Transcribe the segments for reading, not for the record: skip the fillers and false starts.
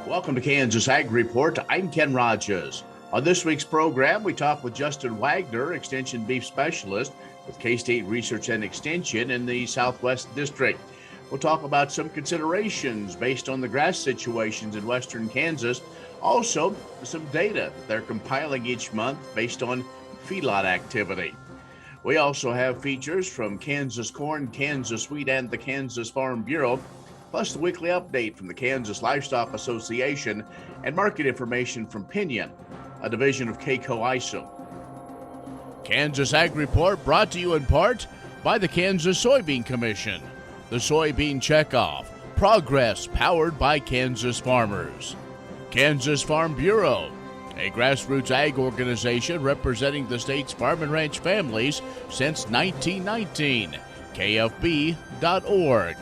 Welcome to Kansas Ag Report. I'm Ken Rogers. On this week's program, we talk with Justin Wagner, Extension Beef Specialist with K-State Research and Extension in the Southwest District. We'll talk about some considerations based on the grass situations in western Kansas. Also, some data that they're compiling each month based on feedlot activity. We also have features from Kansas Corn, Kansas Wheat, and the Kansas Farm Bureau, plus the weekly update from the Kansas Livestock Association and market information from Pinion, a division of KCO ISO. Kansas Ag Report brought to you in part by the Kansas Soybean Commission, the Soybean Checkoff, progress powered by Kansas farmers. Kansas Farm Bureau, a grassroots ag organization representing the state's farm and ranch families since 1919, kfb.org.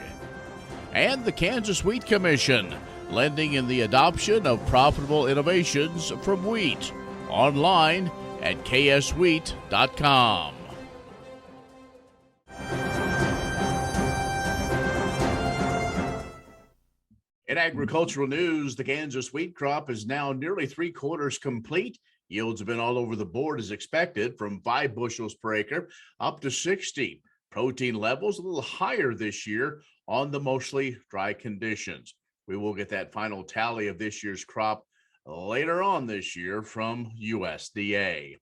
And the Kansas Wheat Commission, lending in the adoption of profitable innovations from wheat. Online at kswheat.com. In agricultural news, the Kansas wheat crop is now nearly 3/4 complete. Yields have been all over the board as expected, from 5 bushels per acre up to 60. Protein levels a little higher this year on the mostly dry conditions. We will get that final tally of this year's crop later on this year from USDA.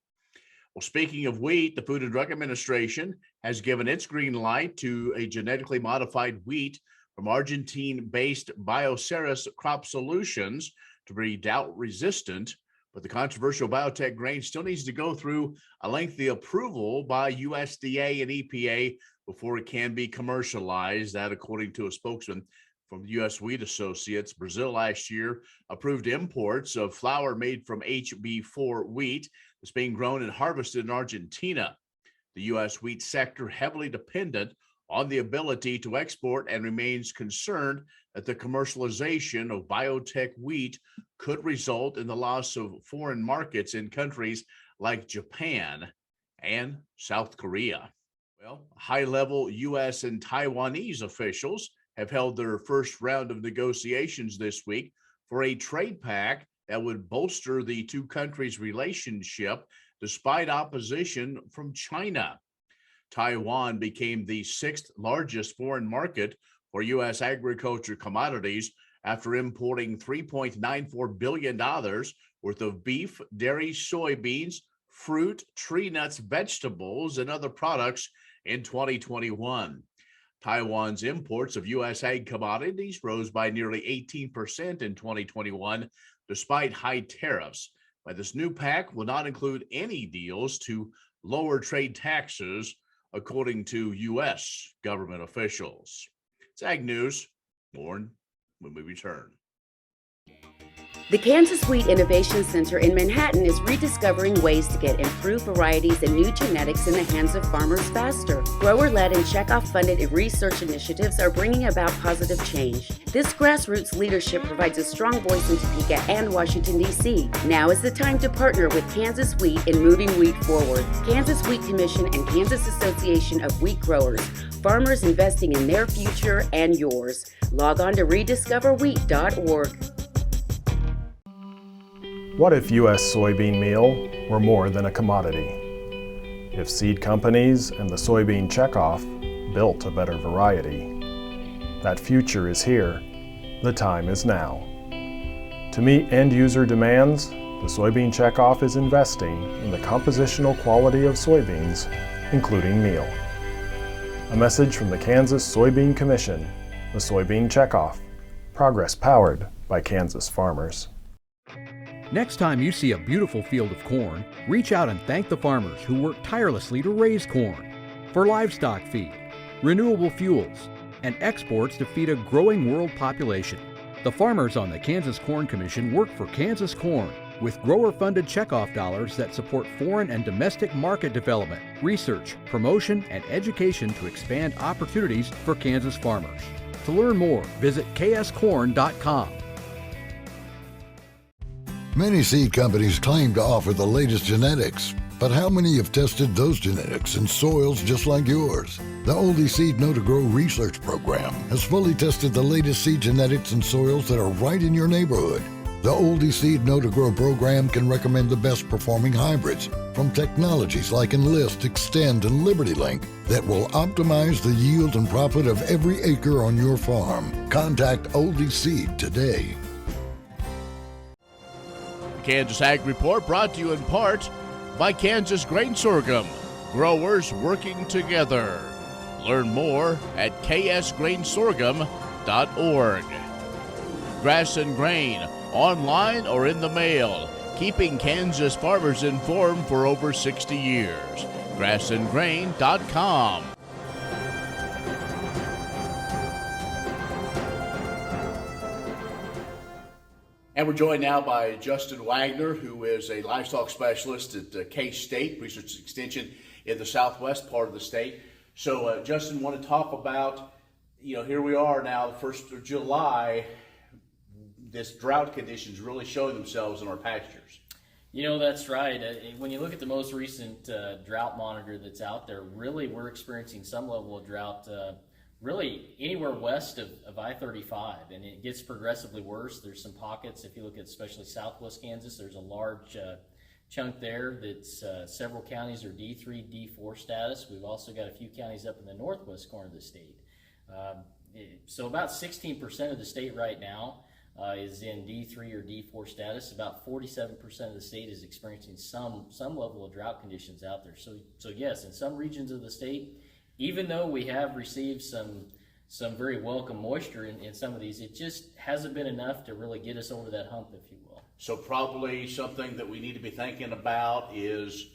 Well, speaking of wheat, the Food and Drug Administration has given its green light to a genetically modified wheat from Argentine-based Bioceres Crop Solutions to be drought-resistant, but the controversial biotech grain still needs to go through a lengthy approval by USDA and EPA before it can be commercialized. That, according to a spokesman from U.S. Wheat Associates. Brazil last year approved imports of flour made from HB4 wheat that's being grown and harvested in Argentina. The U.S. wheat sector heavily dependent on the ability to export and remains concerned that the commercialization of biotech wheat could result in the loss of foreign markets in countries like Japan and South Korea. Well, high-level U.S. and Taiwanese officials have held their first round of negotiations this week for a trade pact that would bolster the two countries' relationship despite opposition from China. Taiwan became the 6th largest foreign market for U.S. agriculture commodities after importing $3.94 billion worth of beef, dairy, soybeans, fruit, tree nuts, vegetables, and other products in 2021. Taiwan's imports of U.S. ag commodities rose by nearly 18% in 2021, despite high tariffs. But this new pact will not include any deals to lower trade taxes, according to U.S. government officials. It's Ag News. More when we return. The Kansas Wheat Innovation Center in Manhattan is rediscovering ways to get improved varieties and new genetics in the hands of farmers faster. Grower-led and checkoff-funded research initiatives are bringing about positive change. This grassroots leadership provides a strong voice in Topeka and Washington, D.C. Now is the time to partner with Kansas Wheat in moving wheat forward. Kansas Wheat Commission and Kansas Association of Wheat Growers. Farmers investing in their future and yours. Log on to rediscoverwheat.org. What if U.S. soybean meal were more than a commodity? If seed companies and the soybean checkoff built a better variety? That future is here. The time is now. To meet end-user demands, the soybean checkoff is investing in the compositional quality of soybeans, including meal. A message from the Kansas Soybean Commission, the Soybean Checkoff, progress powered by Kansas farmers. Next time you see a beautiful field of corn, reach out and thank the farmers who work tirelessly to raise corn for livestock feed, renewable fuels, and exports to feed a growing world population. The farmers on the Kansas Corn Commission work for Kansas Corn with grower-funded checkoff dollars that support foreign and domestic market development, research, promotion, and education to expand opportunities for Kansas farmers. To learn more, visit kscorn.com. Many seed companies claim to offer the latest genetics, But how many have tested those genetics in soils just like yours? The Oldie Seed Know to Grow research program has fully tested the latest seed genetics in soils that are right in your neighborhood. The Oldie Seed Know to Grow program can recommend the best performing hybrids from technologies like Enlist, Extend, and Liberty Link that will optimize the yield and profit of every acre on your farm. Contact Oldie Seed today. The Kansas Ag Report brought to you in part by Kansas Grain Sorghum, growers working together. Learn more at ksgrainsorghum.org. Grass and Grain, online or in the mail, keeping Kansas farmers informed for over 60 years. grassandgrain.com. And we're joined now by Justin Wagner, who is a livestock specialist at K-State Research Extension in the southwest part of the state. So, Justin, want to talk about, here we are now, the 1st of July, this drought conditions really showing themselves in our pastures. That's right. When you look at the most recent drought monitor that's out there, really we're experiencing some level of drought really anywhere west of I-35, and it gets progressively worse. There's some pockets, if you look at especially southwest Kansas, there's a large chunk there that's several counties are D3, D4 status. We've also got a few counties up in the northwest corner of the state. So about 16% of the state right now is in D3 or D4 status. About 47% of the state is experiencing some level of drought conditions out there. So yes, in some regions of the state, even though we have received some very welcome moisture in some of these, it just hasn't been enough to really get us over that hump, if you will. So probably something that we need to be thinking about is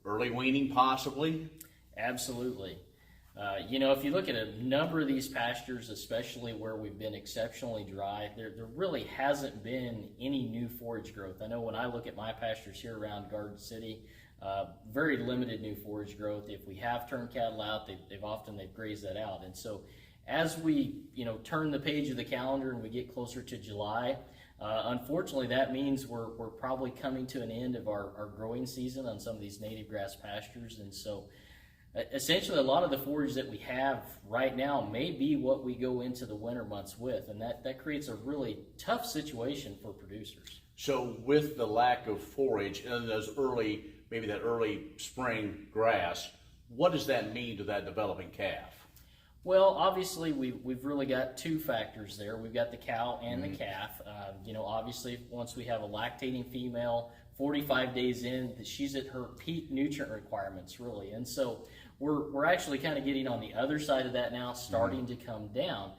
early weaning, possibly? Absolutely. If you look at a number of these pastures, especially where we've been exceptionally dry, there really hasn't been any new forage growth. I know when I look at my pastures here around Garden City, very limited new forage growth. If we have turned cattle out, they've grazed that out. And so as we turn the page of the calendar and we get closer to July, unfortunately that means we're probably coming to an end of our growing season on some of these native grass pastures. And so essentially a lot of the forage that we have right now may be what we go into the winter months with, and that creates a really tough situation for producers. So with the lack of forage and those maybe that early spring grass, what does that mean to that developing calf? Well, obviously we've really got two factors there. We've got the cow and the calf. Obviously once we have a lactating female, 45 days in, she's at her peak nutrient requirements really. And so we're actually kind of getting on the other side of that now, starting to come down.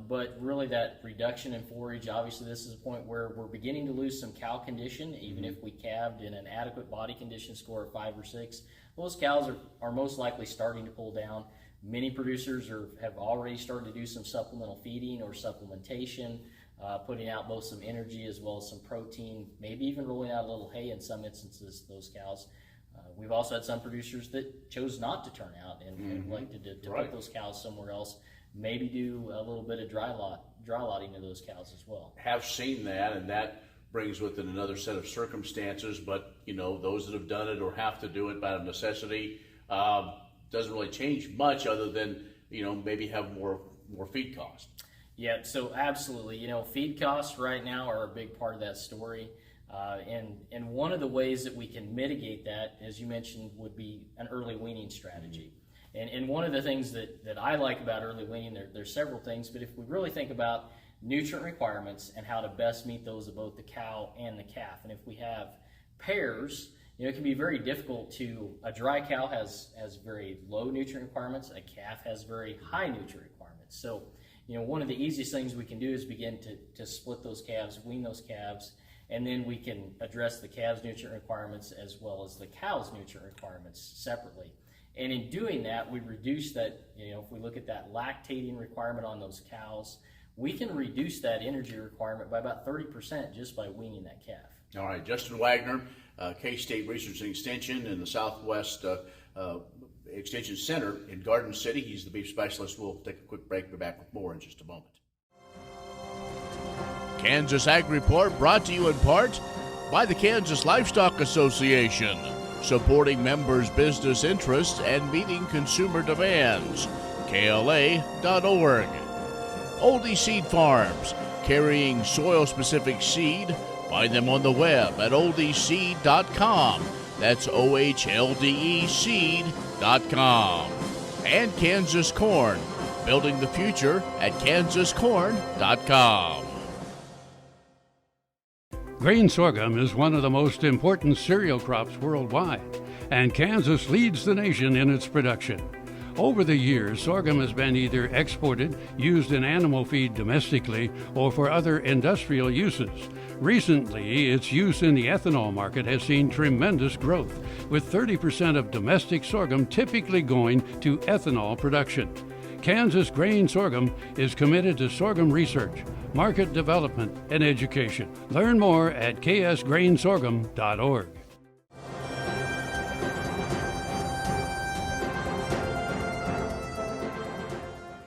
But really that reduction in forage, obviously this is a point where we're beginning to lose some cow condition. Even if we calved in an adequate body condition score of 5 or 6, those cows are most likely starting to pull down. Many producers have already started to do some supplemental feeding or supplementation, putting out both some energy as well as some protein, maybe even rolling out a little hay in some instances, those cows. We've also had some producers that chose not to turn out and elected to put those cows somewhere else, maybe do a little bit of dry lotting of those cows as well. Have seen that, and that brings with it another set of circumstances, but those that have done it or have to do it by necessity, doesn't really change much other than maybe have more feed costs. Yeah, so absolutely. Feed costs right now are a big part of that story. And one of the ways that we can mitigate that, as you mentioned, would be an early weaning strategy. And one of the things that I like about early weaning, there's several things, but if we really think about nutrient requirements and how to best meet those of both the cow and the calf, and if we have pairs, it can be very difficult a dry cow has very low nutrient requirements, a calf has very high nutrient requirements. So, one of the easiest things we can do is begin to split those calves, wean those calves, and then we can address the calves' nutrient requirements as well as the cow's nutrient requirements separately. And in doing that, we reduce that, if we look at that lactating requirement on those cows, we can reduce that energy requirement by about 30% just by weaning that calf. All right, Justin Wagner, K-State Research and Extension in the Southwest Extension Center in Garden City. He's the beef specialist. We'll take a quick break. We'll be back with more in just a moment. Kansas Ag Report brought to you in part by the Kansas Livestock Association. supporting members' business interests and meeting consumer demands. KLA.org. Oldie Seed Farms, carrying soil-specific seed. Find them on the web at oldieseed.com. That's OHLDE seed.com. And Kansas Corn, building the future at kansascorn.com. Grain sorghum is one of the most important cereal crops worldwide, and Kansas leads the nation in its production. Over the years, sorghum has been either exported, used in animal feed domestically, or for other industrial uses. Recently, its use in the ethanol market has seen tremendous growth, with 30% of domestic sorghum typically going to ethanol production. Kansas Grain Sorghum is committed to sorghum research, market development, and education. Learn more at ksgrainsorghum.org.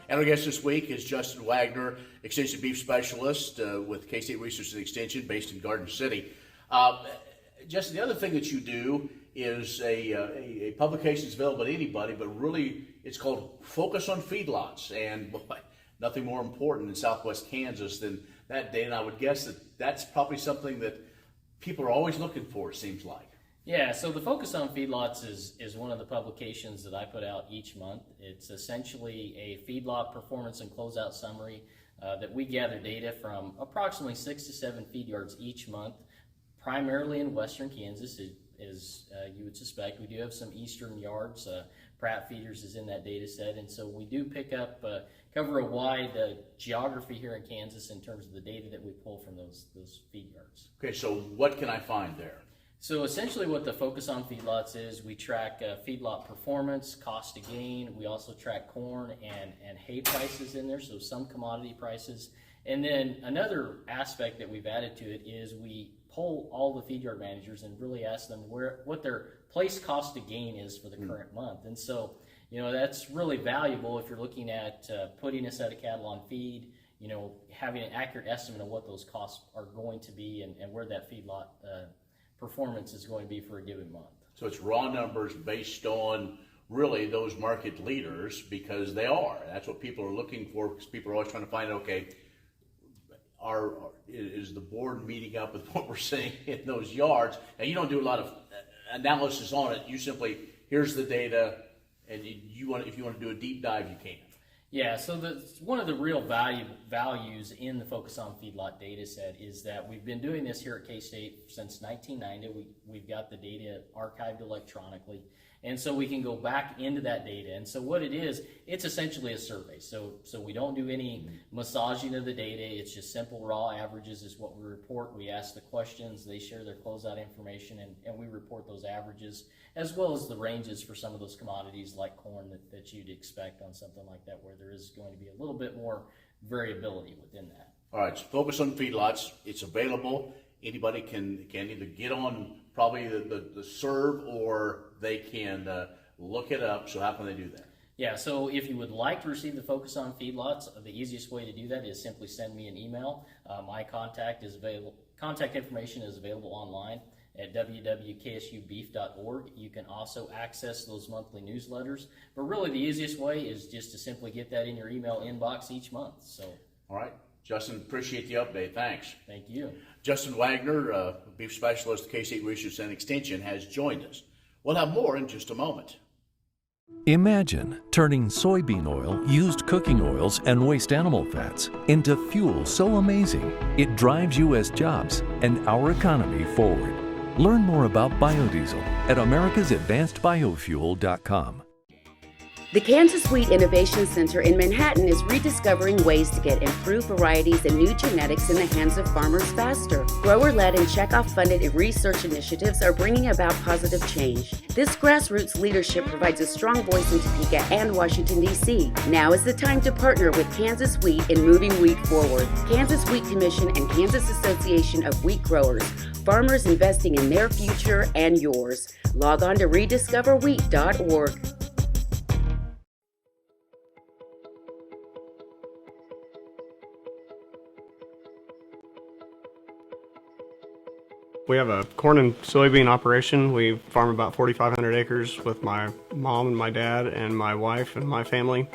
And our guest this week is Justin Wagner, Extension Beef Specialist with K-State Research and Extension based in Garden City. Justin, the other thing that you do is a publication that's available to anybody, but really it's called Focus on Feedlots. And boy, nothing more important in Southwest Kansas than that data. And I would guess that that's probably something that people are always looking for, it seems like. Yeah, so the Focus on Feedlots is one of the publications that I put out each month. It's essentially a feedlot performance and closeout summary that we gather data from approximately 6 to 7 feed yards each month, primarily in western Kansas, as you would suspect. We do have some eastern yards. Pratt Feeders is in that data set, and so we do pick up, cover a wide geography here in Kansas in terms of the data that we pull from those feed yards. Okay, so what can I find there? So essentially what the Focus on Feedlots is, we track feedlot performance, cost to gain. We also track corn and hay prices in there, so some commodity prices. And then another aspect that we've added to it is we poll all the feed yard managers and really ask them what their place cost to gain is for the current month. And so, that's really valuable if you're looking at putting a set of cattle on feed, having an accurate estimate of what those costs are going to be and where that feedlot performance is going to be for a given month. So it's raw numbers based on really those market leaders, because they are. That's what people are looking for, because people are always trying to find, okay, is the board meeting up with what we're seeing in those yards? Now, you don't do a lot of analysis on it. You simply, here's the data, and if you want to do a deep dive, you can. Yeah, so one of the real values in the Focus on Feedlot data set is that we've been doing this here at K-State since 1990. We've got the data archived electronically, and so we can go back into that data. And so what it is, it's essentially a survey. So we don't do any massaging of the data. It's just simple raw averages is what we report. We ask the questions, they share their closeout information, and we report those averages, as well as the ranges for some of those commodities like corn that you'd expect on something like that, where there is going to be a little bit more variability within that. All right, so Focus on Feedlots. It's available. Anybody can either get on probably the serve, or they can look it up. So how can they do that? Yeah, so if you would like to receive the Focus on Feedlots, the easiest way to do that is simply send me an email. My contact information is available online at www.ksubeef.org. You can also access those monthly newsletters, but really the easiest way is just to simply get that in your email inbox each month. So, all right, Justin, appreciate the update. Thanks. Thank you. Justin Wagner, beef specialist at K-State Research and Extension, has joined us. We'll have more in just a moment. Imagine turning soybean oil, used cooking oils, and waste animal fats into fuel so amazing it drives U.S. jobs and our economy forward. Learn more about biodiesel at americasadvancedbiofuel.com. The Kansas Wheat Innovation Center in Manhattan is rediscovering ways to get improved varieties and new genetics in the hands of farmers faster. Grower-led and checkoff-funded research initiatives are bringing about positive change. This grassroots leadership provides a strong voice in Topeka and Washington, D.C. Now is the time to partner with Kansas Wheat in moving wheat forward. Kansas Wheat Commission and Kansas Association of Wheat Growers. Farmers investing in their future and yours. Log on to rediscoverwheat.org. We have a corn and soybean operation. We farm about 4,500 acres with my mom and my dad and my wife and my family.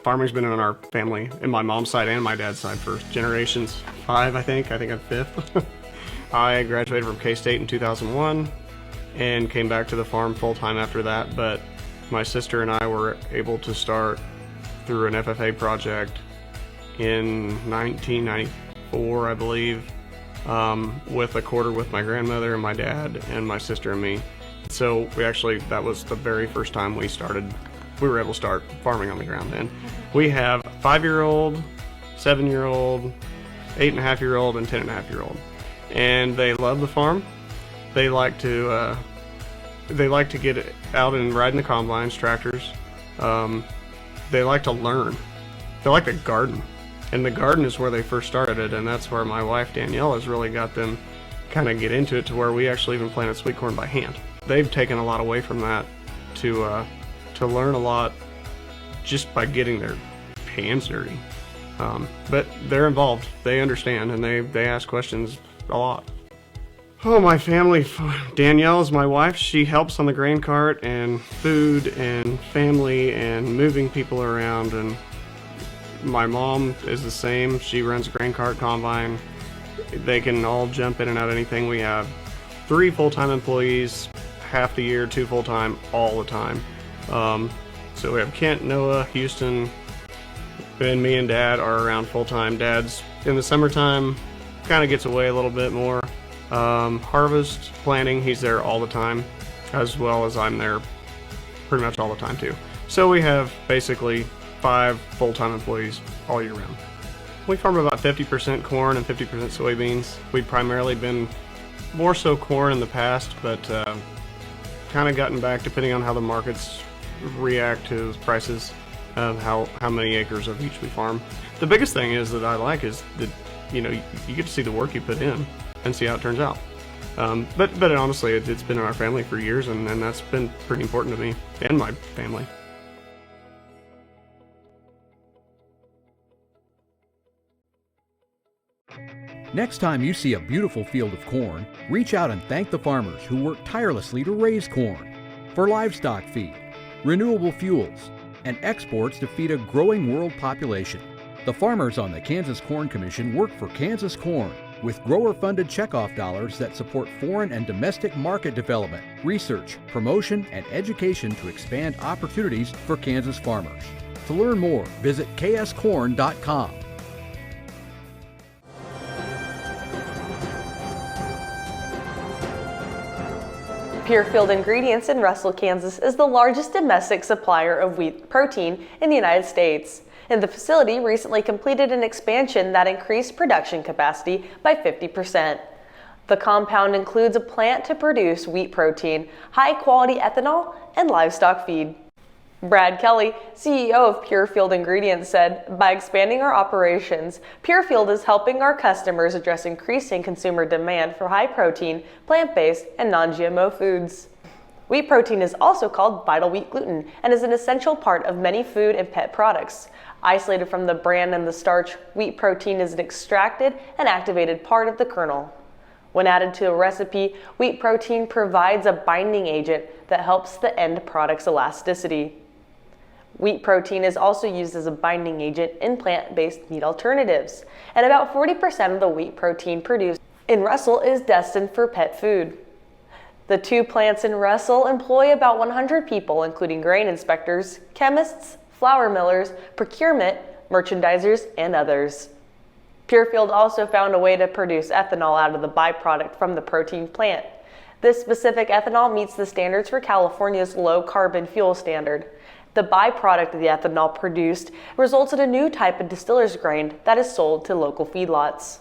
Farming's been in our family, in my mom's side and my dad's side, for generations. 5, I think. I think I'm 5th. I graduated from K-State in 2001 and came back to the farm full-time after that, but my sister and I were able to start through an FFA project in 1994, I believe, with a quarter with my grandmother and my dad and my sister and me. So that was the very first time we were able to start farming on the ground. And we have 5-year-old, 7-year-old, 8.5-year-old, and 10.5-year-old. And they love the farm. They like to get out and ride in the combines, tractors. They like to learn. They like to garden. And the garden is where they first started it, and that's where my wife Danielle has really got them kind of get into it, to where we actually even planted sweet corn by hand. They've taken a lot away from that to learn a lot just by getting their hands dirty. But they're involved. They understand, and they ask questions a lot. Oh, my family. Danielle is my wife. She helps on the grain cart and food and family and moving people around, and my mom is the same. She runs a grain cart, combine. They can all jump in and out of anything. We have 3 full-time employees, half the year, 2 full-time, all the time. So we have Kent, Noah, Houston, and me and Dad are around full-time. Dad's in the summertime, kind of gets away a little bit more. Harvest, planting, he's there all the time, as well as I'm there pretty much all the time too. So we have basically 5 full-time employees all year round. We farm about 50% corn and 50% soybeans. We've primarily been more so corn in the past, but kind of gotten back, depending on how the markets react to prices, of how many acres of each we farm. The biggest thing is that I like is that, you get to see the work you put in and see how it turns out. But honestly, it's been in our family for years, and that's been pretty important to me and my family. Next time you see a beautiful field of corn, reach out and thank the farmers who work tirelessly to raise corn for livestock feed, renewable fuels, and exports to feed a growing world population. The farmers on the Kansas Corn Commission work for Kansas Corn with grower-funded checkoff dollars that support foreign and domestic market development, research, promotion, and education to expand opportunities for Kansas farmers. To learn more, visit kscorn.com. Purefield Ingredients in Russell, Kansas is the largest domestic supplier of wheat protein in the United States. And the facility recently completed an expansion that increased production capacity by 50%. The compound includes a plant to produce wheat protein, high-quality ethanol, and livestock feed. Brad Kelly, CEO of Purefield Ingredients, said, "By expanding our operations, Purefield is helping our customers address increasing consumer demand for high-protein, plant-based, and non-GMO foods." Wheat protein is also called vital wheat gluten and is an essential part of many food and pet products. Isolated from the bran and the starch, wheat protein is an extracted and activated part of the kernel. When added to a recipe, wheat protein provides a binding agent that helps the end product's elasticity. Wheat protein is also used as a binding agent in plant-based meat alternatives, and about 40% of the wheat protein produced in Russell is destined for pet food. The 2 plants in Russell employ about 100 people, including grain inspectors, chemists, flour millers, procurement, merchandisers, and others. Purefield also found a way to produce ethanol out of the byproduct from the protein plant. This specific ethanol meets the standards for California's low-carbon fuel standard. The byproduct of the ethanol produced results in a new type of distiller's grain that is sold to local feedlots.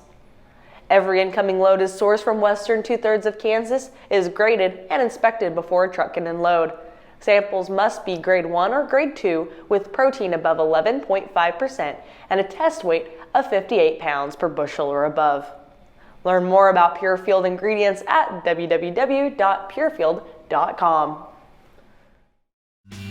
Every incoming load is sourced from western 2/3 of Kansas, is graded and inspected before a truck can unload. Samples must be grade 1 or grade 2 with protein above 11.5% and a test weight of 58 pounds per bushel or above. Learn more about Purefield Ingredients at www.purefield.com.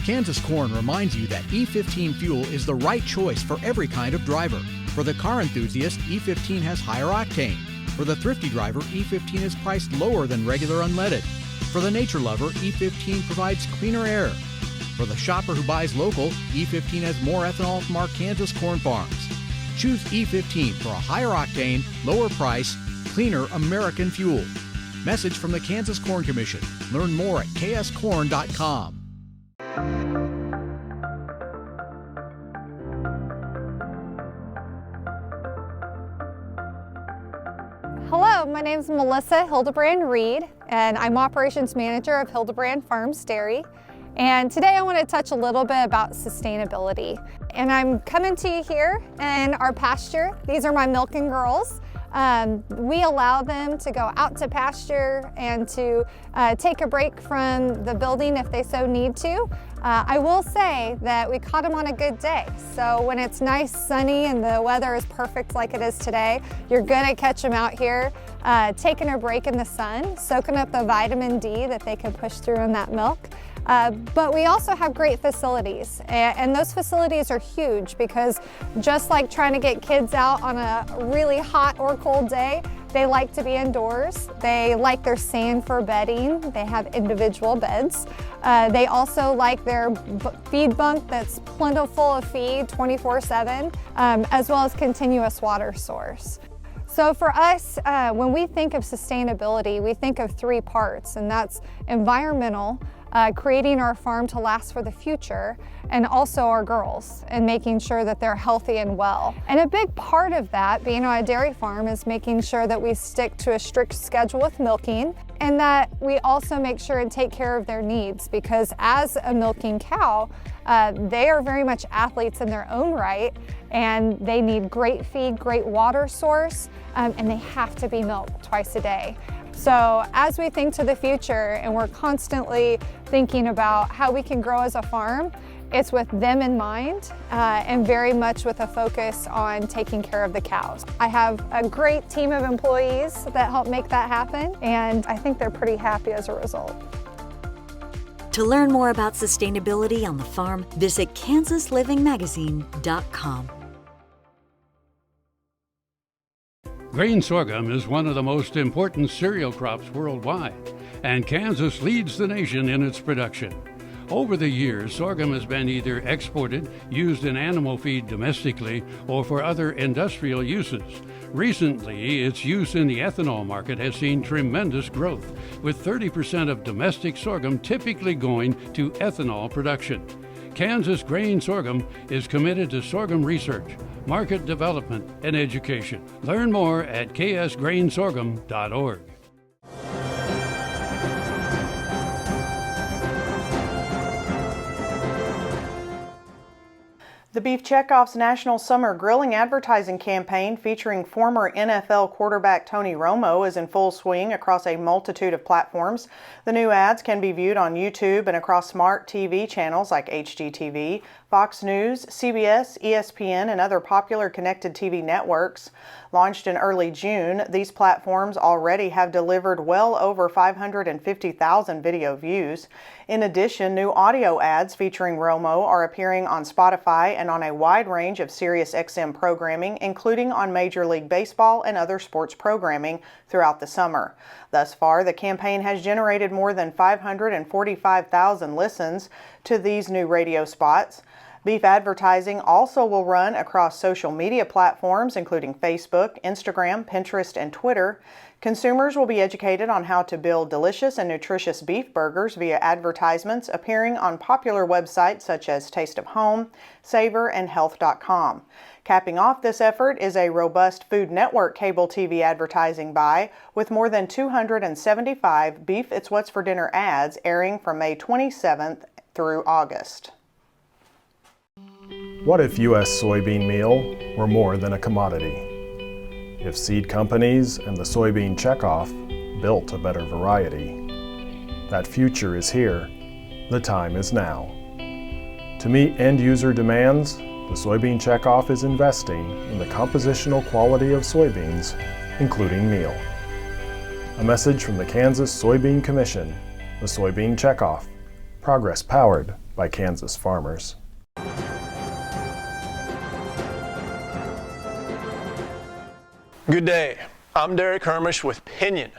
Kansas Corn reminds you that E15 fuel is the right choice for every kind of driver. For the car enthusiast, E15 has higher octane, For the thrifty driver, E15 is priced lower than regular unleaded. For the nature lover, E15 provides cleaner air. For the shopper who buys local, E15 has more ethanol from our Kansas corn farms. Choose E15 for a higher octane, lower price, cleaner American fuel. Message from the Kansas Corn Commission. Learn more at kscorn.com. Hello, my name is Melissa Hildebrand Reed, and I'm Operations Manager of Hildebrand Farms Dairy. And today I want to touch a little bit about sustainability. And I'm coming to you here in our pasture. These are my milking girls. We allow them to go out to pasture and to take a break from the building if they so need to. I will say that we caught them on a good day. So when it's nice, sunny, and the weather is perfect like it is today, you're gonna catch them out here taking a break in the sun, soaking up the vitamin D that they can push through in that milk. But we also have great facilities, and those facilities are huge because just like trying to get kids out on a really hot or cold day, they like to be indoors. They like their sand for bedding. They have individual beds. They also like their feed bunk that's plentiful of feed 24/7, as well as continuous water source. So for us, when we think of sustainability, we think of three parts, and that's environmental, creating our farm to last for the future, and also our girls and making sure that they're healthy and well. And a big part of that, being on a dairy farm, is making sure that we stick to a strict schedule with milking, and that we also make sure and take care of their needs, because as a milking cow, they are very much athletes in their own right, and they need great feed, great water source, and they have to be milked twice a day. So as we think to the future and we're constantly thinking about how we can grow as a farm, it's with them in mind and very much with a focus on taking care of the cows. I have a great team of employees that help make that happen, and I think they're pretty happy as a result. To learn more about sustainability on the farm, visit KansasLivingMagazine.com. Grain sorghum is one of the most important cereal crops worldwide, and Kansas leads the nation in its production. Over the years, sorghum has been either exported, used in animal feed domestically, or for other industrial uses. Recently, its use in the ethanol market has seen tremendous growth, with 30% of domestic sorghum typically going to ethanol production. Kansas Grain Sorghum is committed to sorghum research, market development, and education. Learn more at ksgrainsorghum.org. The Beef Checkoff's National Summer Grilling Advertising Campaign featuring former NFL quarterback Tony Romo is in full swing across a multitude of platforms. The new ads can be viewed on YouTube and across smart TV channels like HGTV, Fox News, CBS, ESPN, and other popular connected TV networks. Launched in early June, these platforms already have delivered well over 550,000 video views. In addition, new audio ads featuring Romo are appearing on Spotify and on a wide range of SiriusXM programming, including on Major League Baseball and other sports programming throughout the summer. Thus far, the campaign has generated more than 545,000 listens to these new radio spots. Beef advertising also will run across social media platforms, including Facebook, Instagram, Pinterest, and Twitter. Consumers will be educated on how to build delicious and nutritious beef burgers via advertisements appearing on popular websites such as Taste of Home, Savor, and Health.com. Capping off this effort is a robust Food Network cable TV advertising buy with more than 275 Beef It's What's for Dinner ads airing from May 27th through August. What if U.S. soybean meal were more than a commodity? If seed companies and the soybean checkoff built a better variety? That future is here. The time is now. To meet end-user demands, the soybean checkoff is investing in the compositional quality of soybeans, including meal. A message from the Kansas Soybean Commission, the Soybean Checkoff. Progress powered by Kansas farmers. Good day. I'm Derek Hermish with Pinion.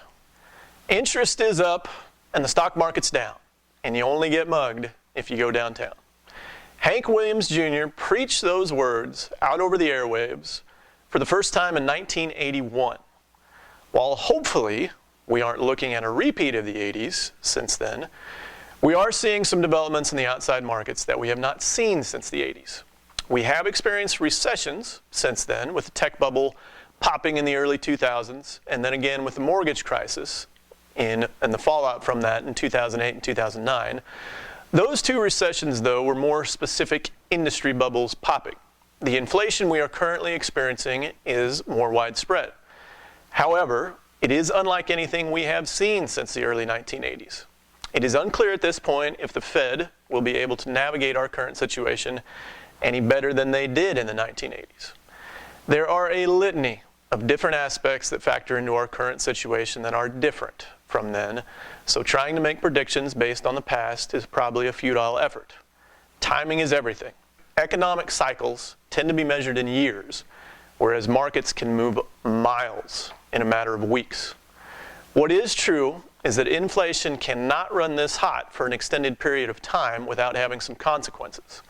Interest is up and the stock market's down, and you only get mugged if you go downtown. Hank Williams Jr. preached those words out over the airwaves for the first time in 1981. While hopefully we aren't looking at a repeat of the 80s since then, we are seeing some developments in the outside markets that we have not seen since the 80s. We have experienced recessions since then, with the tech bubble popping in the early 2000s, and then again with the mortgage crisis and the fallout from that in 2008 and 2009. Those two recessions, though, were more specific industry bubbles popping. The inflation we are currently experiencing is more widespread. However, it is unlike anything we have seen since the early 1980s. It is unclear at this point if the Fed will be able to navigate our current situation any better than they did in the 1980s. There are a litany of different aspects that factor into our current situation that are different from then, so trying to make predictions based on the past is probably a futile effort. Timing is everything. Economic cycles tend to be measured in years, whereas markets can move miles in a matter of weeks. What is true is that inflation cannot run this hot for an extended period of time without having some consequences.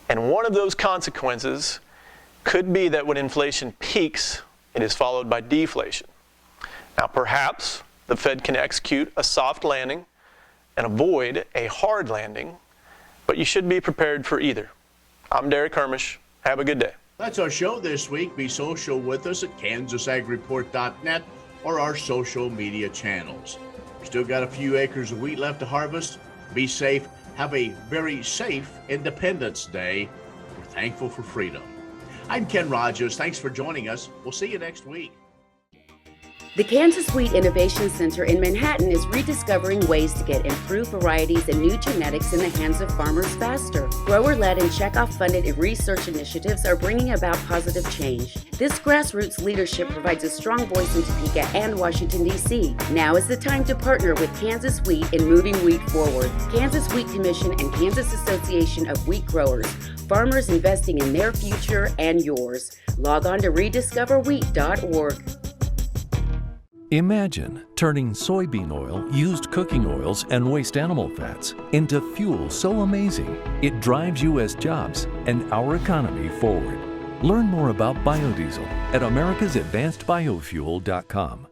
And one of those consequences could be that when inflation peaks, it is followed by deflation. Now, perhaps the Fed can execute a soft landing and avoid a hard landing, but you should be prepared for either. I'm Derek Hermish. Have a good day. That's our show this week. Be social with us at kansasagreport.net or our social media channels. We still got a few acres of wheat left to harvest. Be safe. Have a very safe Independence Day. We're thankful for freedom. I'm Ken Rogers. Thanks for joining us. We'll see you next week. The Kansas Wheat Innovation Center in Manhattan is rediscovering ways to get improved varieties and new genetics in the hands of farmers faster. Grower-led and checkoff-funded research initiatives are bringing about positive change. This grassroots leadership provides a strong voice in Topeka and Washington, D.C. Now is the time to partner with Kansas Wheat in moving wheat forward. Kansas Wheat Commission and Kansas Association of Wheat Growers. Farmers investing in their future and yours. Log on to rediscoverwheat.org. Imagine turning soybean oil, used cooking oils, and waste animal fats into fuel so amazing it drives U.S. jobs and our economy forward. Learn more about biodiesel at americasadvancedbiofuel.com.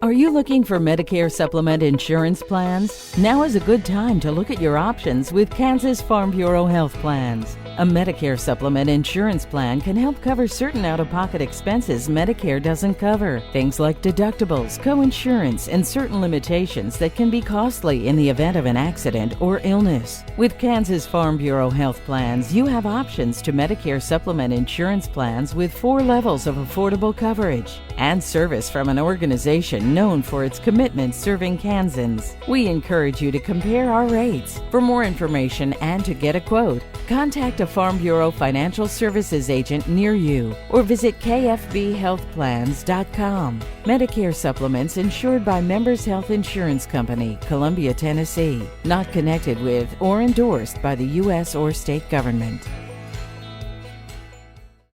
Are you looking for Medicare supplement insurance plans? Now is a good time to look at your options with Kansas Farm Bureau Health Plans. A Medicare supplement insurance plan can help cover certain out-of-pocket expenses Medicare doesn't cover. Things like deductibles, co-insurance, and certain limitations that can be costly in the event of an accident or illness. With Kansas Farm Bureau Health Plans, you have options to Medicare supplement insurance plans with 4 levels of affordable coverage and service from an organization known for its commitment serving Kansans. We encourage you to compare our rates. For more information and to get a quote, contact a Farm Bureau Financial Services agent near you or visit kfbhealthplans.com. Medicare supplements insured by Members Health Insurance Company, Columbia, Tennessee. Not connected with or endorsed by the U.S. or state government.